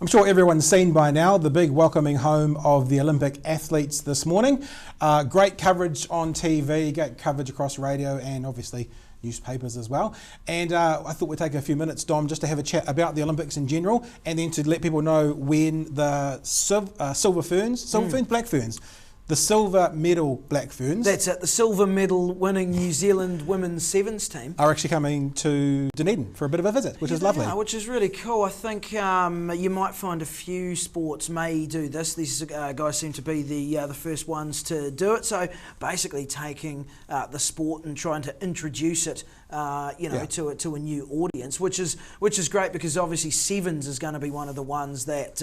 I'm sure everyone's seen by now the big welcoming home of the Olympic athletes this morning. Great coverage on TV, great coverage across radio and obviously newspapers as well. And I thought we'd take a few minutes, Dom, just to have a chat about the Olympics in general and then to let people know when the Black Ferns, the silver medal Black Ferns. That's it, the silver medal winning New Zealand women's sevens team. Are actually coming to Dunedin for a bit of a visit, which is lovely. Which is really cool. I think you might find a few sports may do this. These guys seem to be the first ones to do it. So basically taking the sport and trying to introduce it to a new audience, which is great because obviously sevens is going to be one of the ones that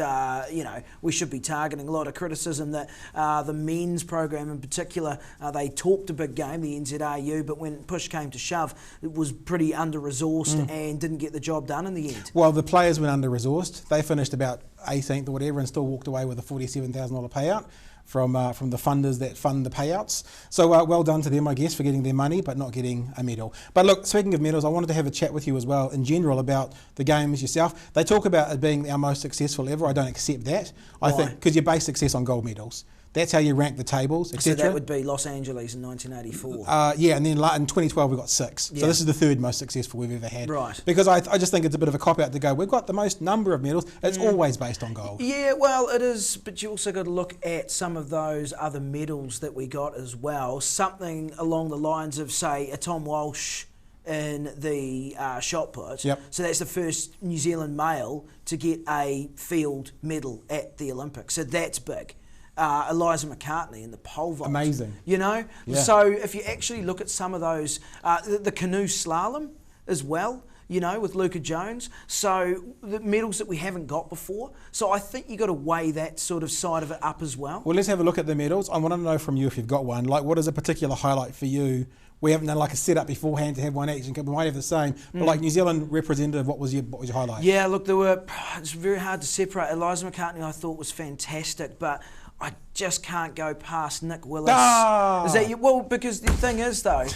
we should be targeting. A lot of criticism that the men's program in particular, they talked a big game, the NZRU, but when push came to shove, it was pretty under-resourced and didn't get the job done in the end. Well, the players went under-resourced. They finished about 18th or whatever and still walked away with a $47,000 payout from the funders that fund the payouts. So well done to them, I guess, for getting their money but not getting a medal. But look, speaking of medals, I wanted to have a chat with you as well in general about the games yourself. They talk about it being our most successful ever. I don't accept that. I think because you base success on gold medals. That's how you rank the tables, etc. So that would be Los Angeles in 1984. Yeah, and then in 2012 we got 6. Yeah. So this is the third most successful we've ever had. Right. Because I just think it's a bit of a cop-out to go, we've got the most number of medals. It's always based on gold. Yeah, well, it is, but you also got to look at some of those other medals that we got as well. Something along the lines of, say, a Tom Walsh in the shot put. Yep. So that's the first New Zealand male to get a field medal at the Olympics. So that's big. Eliza McCartney in the pole vault. Amazing. You know? Yeah. So if you actually look at some of those, the canoe slalom as well, with Luca Jones. So the medals that we haven't got before. So I think you've got to weigh that sort of side of it up as well. Well, let's have a look at the medals. I want to know from you if you've got one. Like, what is a particular highlight for you? We haven't done like a setup beforehand to have one each, and we might have the same. But like New Zealand representative, what was your highlight? Yeah, look, it's very hard to separate. Eliza McCartney I thought was fantastic, but I just can't go past Nick Willis. Ah! Is that you? Well, because the thing is though,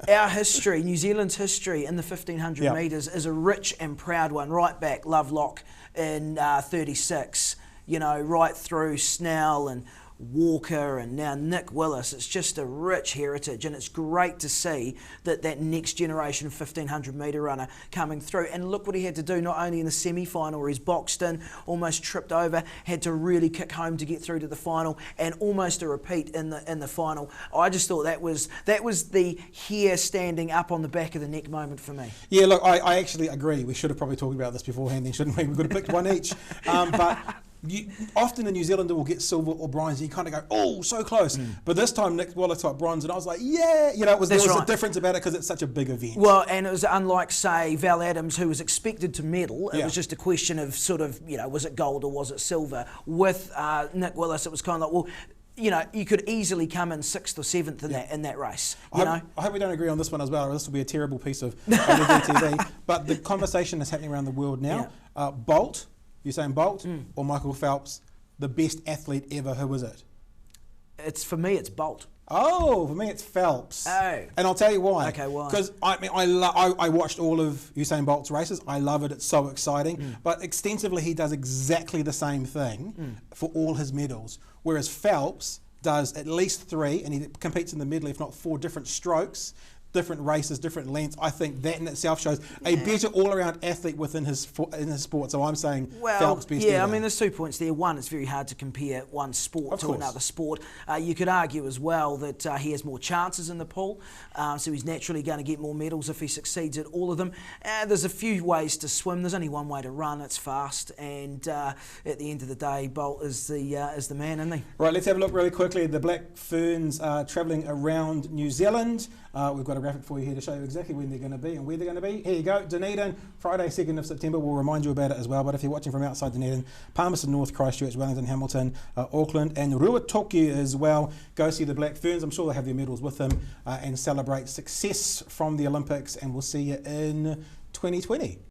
our history, New Zealand's history in the 1500 metres is a rich and proud one, right back Lovelock in 36, right through Snell and Walker and now Nick Willis. It's just a rich heritage, and it's great to see that next generation 1500 metre runner coming through. And look what he had to do, not only in the semi-final where he's boxed in, almost tripped over, had to really kick home to get through to the final, and almost a repeat in the final. I just thought that was the hair standing up on the back of the neck moment for me. Yeah, look, I actually agree. We should have probably talked about this beforehand then, shouldn't we? We could have picked one each. But often a New Zealander will get silver or bronze and you kind of go, oh, so close. But this time Nick Willis got bronze and I was like, yeah, there was a difference about it because it's such a big event. Well, and it was unlike, say, Val Adams, who was expected to medal. It was just a question of sort of, was it gold or was it silver? With Nick Willis, it was kind of like, well, you could easily come in 6th or 7th in that race. I hope we don't agree on this one as well, or this will be a terrible piece of TV. But the conversation is happening around the world now. Bolt. You're saying Bolt or Michael Phelps, the best athlete ever? Who was it? For me, it's Bolt. Oh, for me, it's Phelps. Oh. And I'll tell you why. Okay, why? Because I watched all of Usain Bolt's races. I love it. It's so exciting. But extensively, he does exactly the same thing for all his medals. Whereas Phelps does at least 3, and he competes in the medley, if not 4 different strokes. Different races, different lengths. I think that in itself shows a better all-around athlete within his sport. So I'm saying Phelps best. Yeah, I mean, there's 2 points there. One, it's very hard to compare one sport to another sport. You could argue as well that he has more chances in the pool, so he's naturally going to get more medals if he succeeds at all of them. There's a few ways to swim. There's only one way to run. It's fast, and at the end of the day, Bolt is the man, isn't he? Right, let's have a look really quickly. The Black Ferns are travelling around New Zealand. We've got a graphic for you here to show you exactly when they're going to be and where they're going to be. Here you go, Dunedin, Friday 2nd of September. We'll remind you about it as well, but if you're watching from outside Dunedin, Palmerston North, Christchurch, Wellington, Hamilton, Auckland and Rio2016 as well. Go see the Black Ferns. I'm sure they'll have their medals with them and celebrate success from the Olympics, and we'll see you in 2020.